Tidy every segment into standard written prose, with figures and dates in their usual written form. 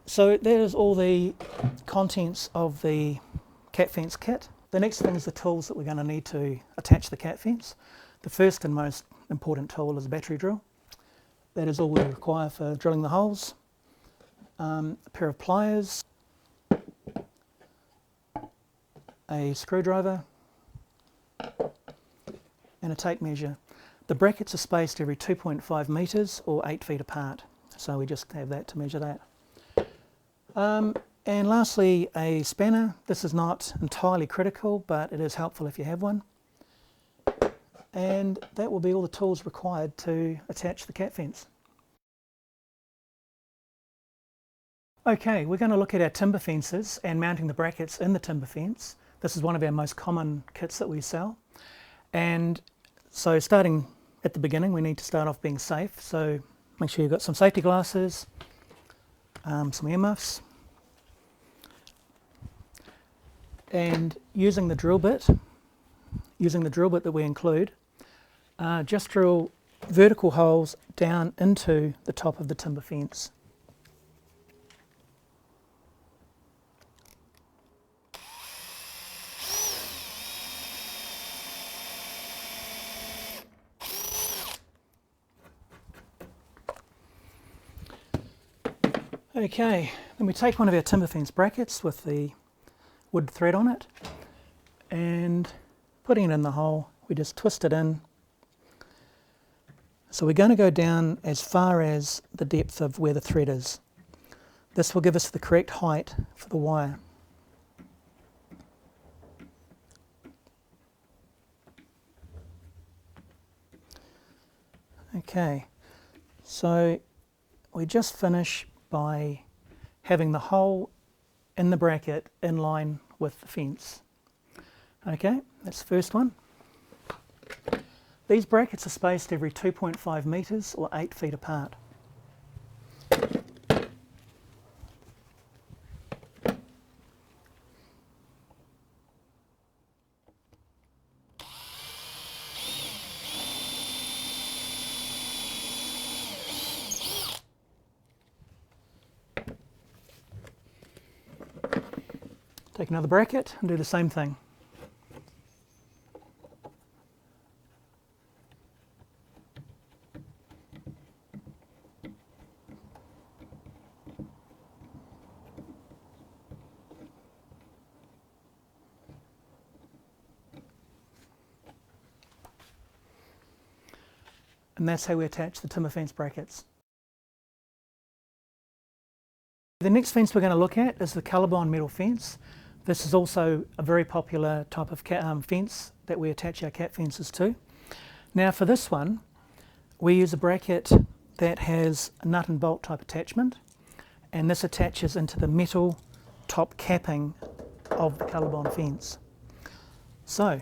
So there's all the contents of the cat fence kit. The next thing is the tools that we're going to need to attach the cat fence. The first and most important tool is a battery drill. That is all we require for drilling the holes. A pair of pliers, a screwdriver, and a tape measure. The brackets are spaced every 2.5 metres or 8 feet apart, so we just have that to measure that. And lastly, a spanner. This is not entirely critical, but it is helpful if you have one. And that will be all the tools required to attach the cat fence. Okay, we're going to look at our timber fences and mounting the brackets in the timber fence. This is one of our most common kits that we sell. And so starting at the beginning, we need to start off being safe. So make sure you've got some safety glasses, some earmuffs, and using the drill bit that we include, just drill vertical holes down into the top of the timber fence. Okay, then we take one of our timber fence brackets with the wood thread on it, and putting it in the hole, we just twist it in. So we're going to go down as far as the depth of where the thread is. This will give us the correct height for the wire. Okay, so we just finish by having the hole in the bracket in line with the fence. Okay, that's the first one. These brackets are spaced every 2.5 metres or 8 feet apart. Take another bracket and do the same thing. And that's how we attach the timber fence brackets. The next fence we're going to look at is the Colorbond Metal Fence. This is also a very popular type of fence that we attach our cat fences to. Now for this one, we use a bracket that has a nut and bolt type attachment, and this attaches into the metal top capping of the Colorbond fence. So,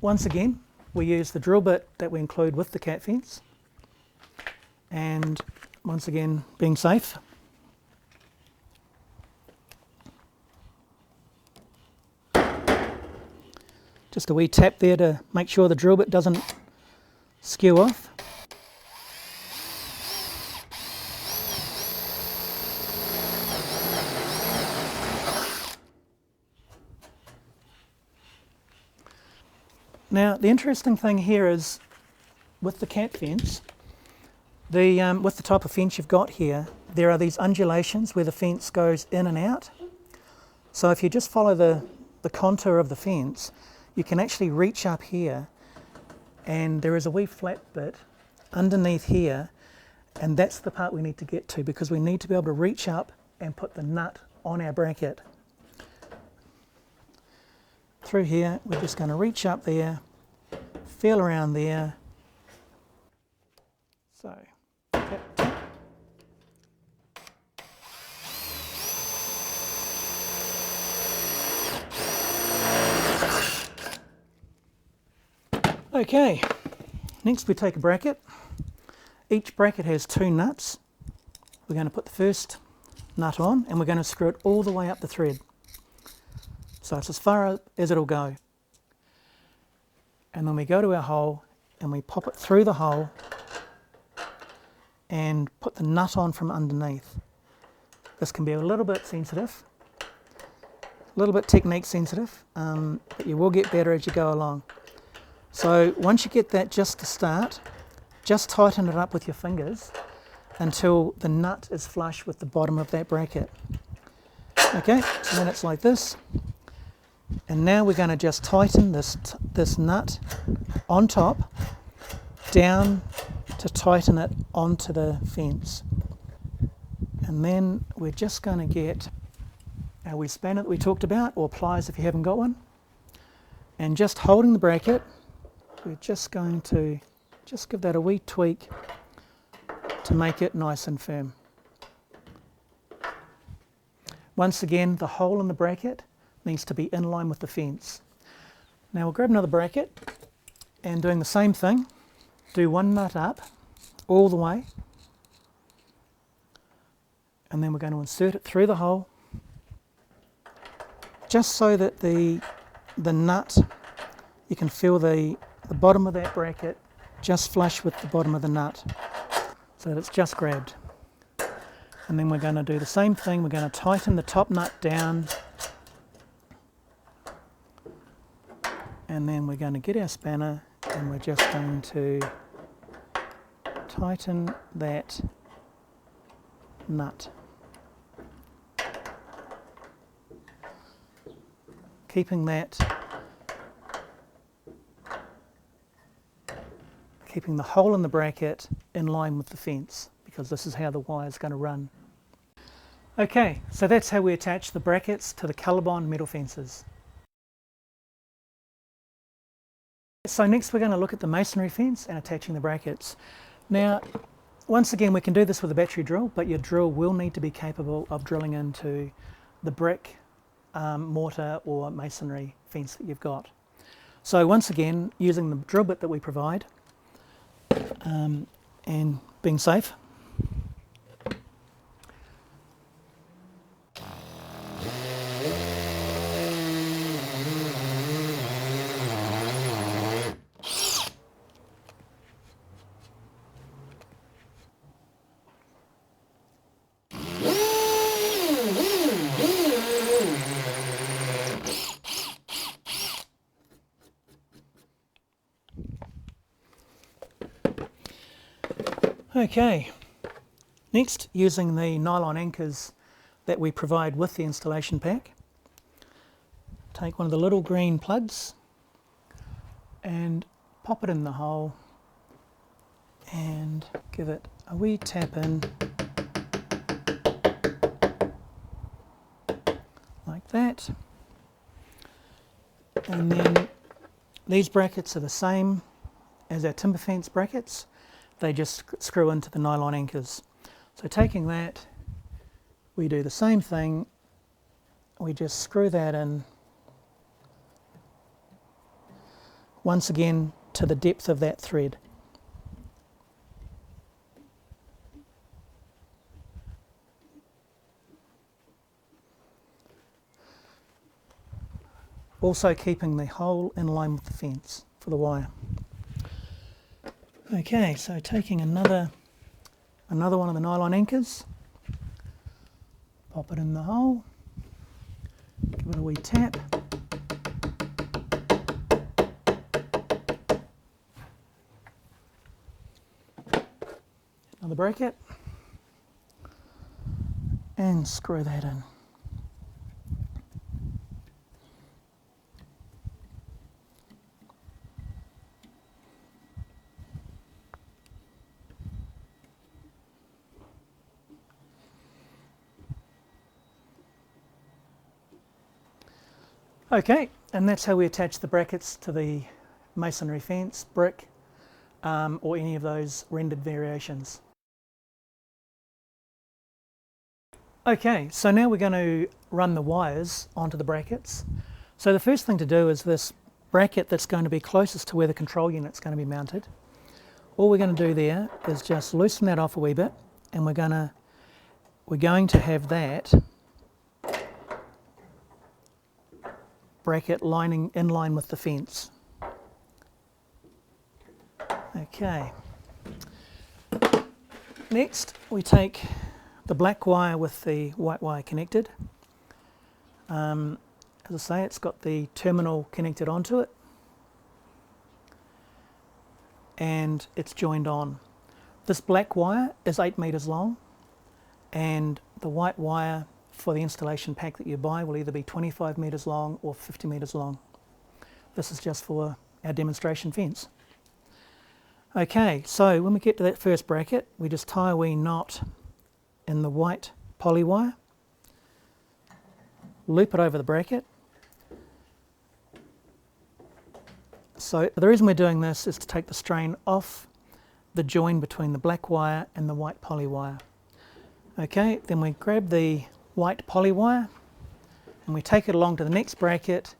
once again, we use the drill bit that we include with the cat fence, and once again, being safe, just a wee tap there to make sure the drill bit doesn't skew off. Now the interesting thing here is with the cat fence, with the type of fence you've got here, there are these undulations where the fence goes in and out. So if you just follow the contour of the fence, you can actually reach up here, and there is a wee flat bit underneath here, and that's the part we need to get to, because we need to be able to reach up and put the nut on our bracket. Through here, we're just going to reach up there, feel around there. So, tap, tap. Okay, next we take a bracket. Each bracket has 2 nuts. We're going to put the first nut on, and we're going to screw it all the way up the thread. So it's as far as it'll go. And then we go to our hole and we pop it through the hole and put the nut on from underneath. This can be a little bit sensitive, a little bit technique sensitive, but you will get better as you go along. So once you get that just to start, just tighten it up with your fingers until the nut is flush with the bottom of that bracket. Okay, so then it's like this. And now we're going to just tighten this nut on top down to tighten it onto the fence. And then we're just going to get our wee spanner that we talked about, or pliers if you haven't got one. And just holding the bracket, we're just going to just give that a wee tweak to make it nice and firm. Once again, the hole in the bracket needs to be in line with the fence. Now we'll grab another bracket and doing the same thing, do one nut up all the way, and then we're going to insert it through the hole just so that the nut, you can feel the bottom of that bracket just flush with the bottom of the nut, so that it's just grabbed. And then we're going to do the same thing, we're going to tighten the top nut down, and then we're going to get our spanner and we're just going to tighten that nut. Keeping the hole in the bracket in line with the fence, because this is how the wire is going to run. Okay, so that's how we attach the brackets to the Colorbond metal fences. So next we're going to look at the masonry fence and attaching the brackets. Now, once again, we can do this with a battery drill, but your drill will need to be capable of drilling into the brick, mortar or masonry fence that you've got. So once again, using the drill bit that we provide and being safe. Okay, next, using the nylon anchors that we provide with the installation pack, take one of the little green plugs and pop it in the hole and give it a wee tap in like that. And then these brackets are the same as our timber fence brackets. They just screw into the nylon anchors. So taking that, we do the same thing. We just screw that in, once again to the depth of that thread. Also keeping the hole in line with the fence for the wire. Okay, so taking another one of the nylon anchors, pop it in the hole, give it a wee tap, another bracket, and screw that in. Okay, and that's how we attach the brackets to the masonry fence, brick, or any of those rendered variations. Okay, so now we're going to run the wires onto the brackets. So the first thing to do is this bracket that's going to be closest to where the control unit's going to be mounted. All we're going to do there is just loosen that off a wee bit, and we're going to have that bracket lining in line with the fence. Next we take the black wire with the white wire connected. As I say, it's got the terminal connected onto it and it's joined on. This black wire is 8 meters long, and the white wire for the installation pack that you buy will either be 25 meters long or 50 meters long. This is just for our demonstration fence. Okay, so when we get to that first bracket, we just tie a wee knot in the white poly wire, loop it over the bracket. So the reason we're doing this is to take the strain off the join between the black wire and the white poly wire. Okay, then we grab the white poly wire and we take it along to the next bracket,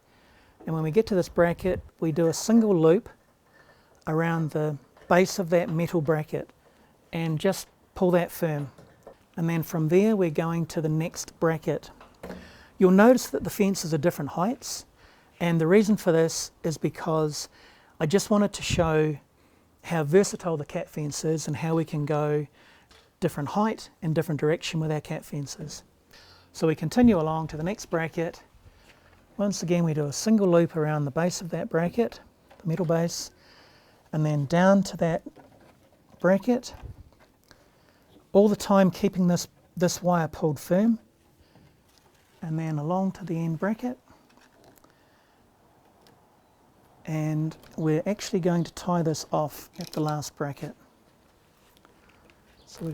and when we get to this bracket we do a single loop around the base of that metal bracket and just pull that firm, and then from there we're going to the next bracket. You'll notice that the fences are different heights, and the reason for this is because I just wanted to show how versatile the cat fence is and how we can go different height and different direction with our cat fences. So we continue along to the next bracket. Once again we do a single loop around the base of that bracket, the metal base, and then down to that bracket, all the time keeping this wire pulled firm, and then along to the end bracket. And we're actually going to tie this off at the last bracket. So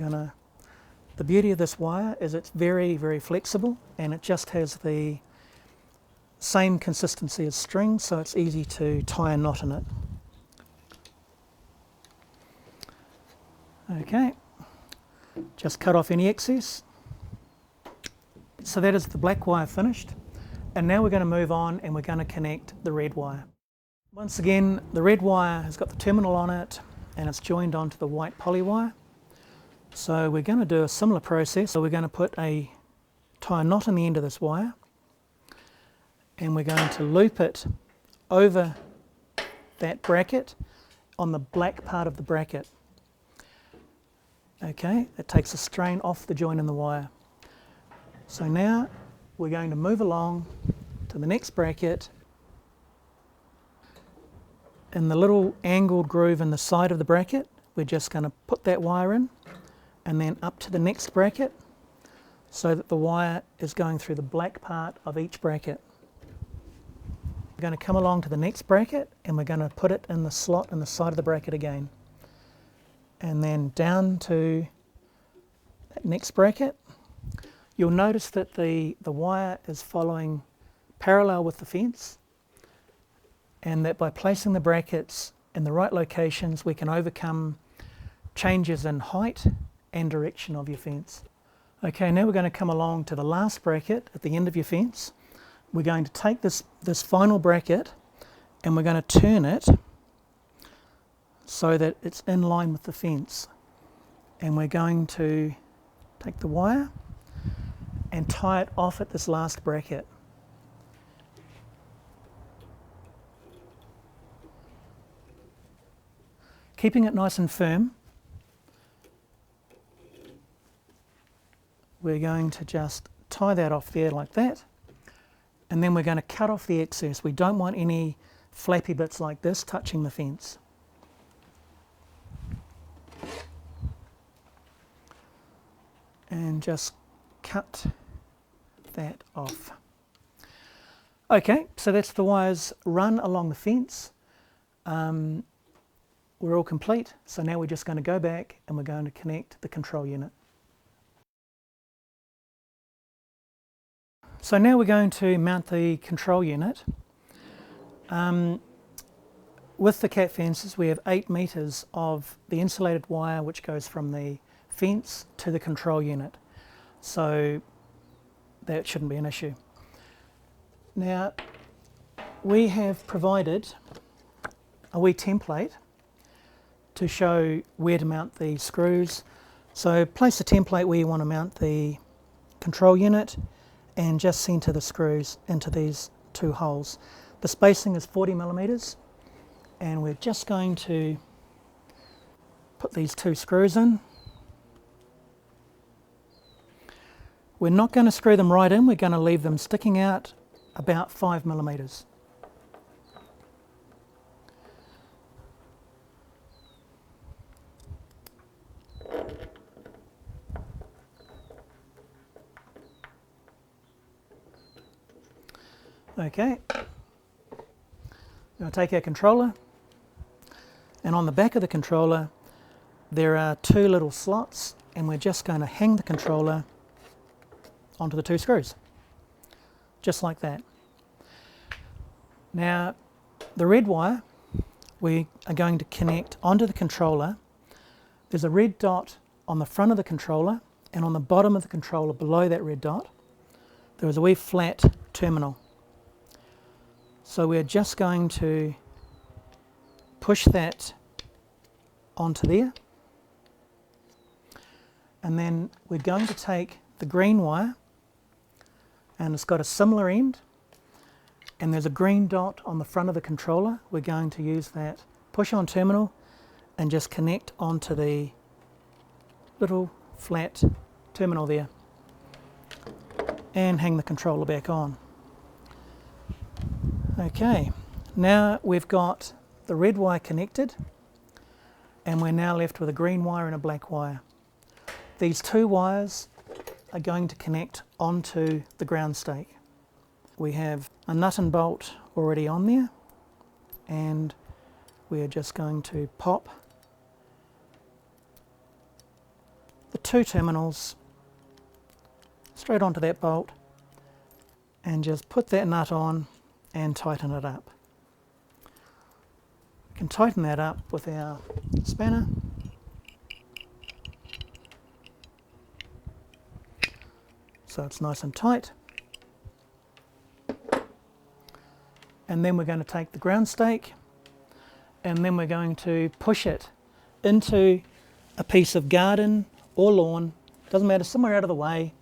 the beauty of this wire is it's very, very flexible, and it just has the same consistency as string, so it's easy to tie a knot in it. Okay, just cut off any excess. So that is the black wire finished, and now we're going to move on and we're going to connect the red wire. Once again, the red wire has got the terminal on it and it's joined onto the white poly wire. So we're going to do a similar process. So we're going to tie a knot in the end of this wire, and we're going to loop it over that bracket on the black part of the bracket. Okay, that takes the strain off the join in the wire. So now we're going to move along to the next bracket. In the little angled groove in the side of the bracket, we're just going to put that wire in, and then up to the next bracket so that the wire is going through the black part of each bracket. We're going to come along to the next bracket and we're going to put it in the slot in the side of the bracket again, and then down to that next bracket. You'll notice that the wire is following parallel with the fence, and that by placing the brackets in the right locations we can overcome changes in height and direction of your fence. Okay, now we're going to come along to the last bracket at the end of your fence. We're going to take this final bracket and we're going to turn it so that it's in line with the fence, and we're going to take the wire and tie it off at this last bracket. Keeping it nice and firm, we're going to just tie that off there like that, and then we're going to cut off the excess. We don't want any flappy bits like this touching the fence. And just cut that off. Okay, so that's the wires run along the fence. We're all complete, so now we're just going to go back and we're going to connect the control unit. So now we're going to mount the control unit. With the cat fences we have 8 meters of the insulated wire which goes from the fence to the control unit, so that shouldn't be an issue. Now we have provided a wee template to show where to mount the screws. So place the template where you want to mount the control unit and just center the screws into these 2 holes. The spacing is 40 millimeters, and we're just going to put these 2 screws in We're not going to screw them right in, we're going to leave them sticking out about 5 millimeters. Okay, we'll take our controller, and on the back of the controller there are 2 little slots, and we're just going to hang the controller onto the 2 screws, just like that. Now the red wire we are going to connect onto the controller. There's a red dot on the front of the controller, and on the bottom of the controller below that red dot there is a wee flat terminal. So we're just going to push that onto there, and then we're going to take the green wire, and it's got a similar end, and there's a green dot on the front of the controller. We're going to use that push on terminal and just connect onto the little flat terminal there and hang the controller back on. Okay, now we've got the red wire connected, and we're now left with a green wire and a black wire. These 2 wires are going to connect onto the ground stake. We have a nut and bolt already on there, and we're just going to pop the 2 terminals straight onto that bolt and just put that nut on and tighten it up. We can tighten that up with our spanner. So it's nice and tight. And then we're going to take the ground stake, and then we're going to push it into a piece of garden or lawn, doesn't matter, somewhere out of the way,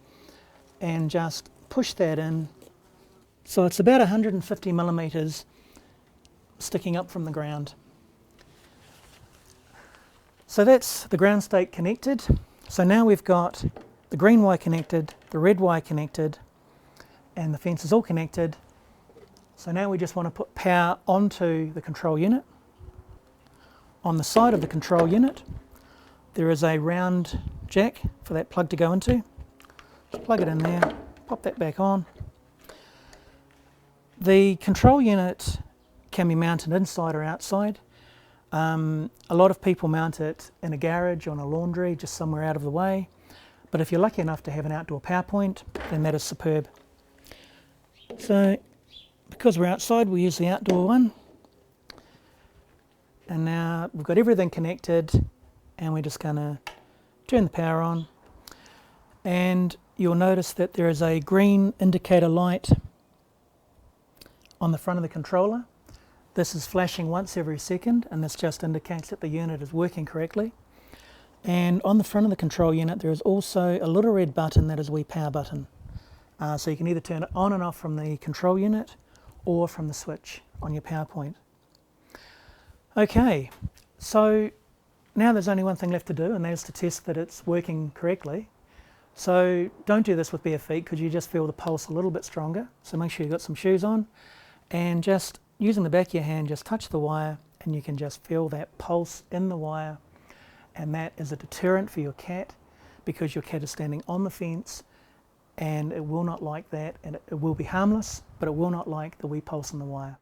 and just push that in. So it's about 150 millimeters sticking up from the ground. So that's the ground stake connected. So now we've got the green wire connected, the red wire connected, and the fence is all connected. So now we just want to put power onto the control unit. On the side of the control unit there is a round jack for that plug to go into. Just plug it in there, pop that back on. The control unit can be mounted inside or outside. A lot of people mount it in a garage, on a laundry, just somewhere out of the way. But if you're lucky enough to have an outdoor power point, then that is superb. So because we're outside, we use the outdoor one. And now we've got everything connected, and we're just going to turn the power on. And you'll notice that there is a green indicator light on the front of the controller. This is flashing once every second, and this just indicates that the unit is working correctly. And on the front of the control unit there is also a little red button that is a wee power button. So you can either turn it on and off from the control unit or from the switch on your power point. Okay, so now there's only one thing left to do, and that is to test that it's working correctly. So don't do this with bare feet, because you just feel the pulse a little bit stronger. So make sure you've got some shoes on, and just using the back of your hand, just touch the wire, and you can just feel that pulse in the wire. And that is a deterrent for your cat, because your cat is standing on the fence, and it will not like that, and it will be harmless, but it will not like the wee pulse in the wire.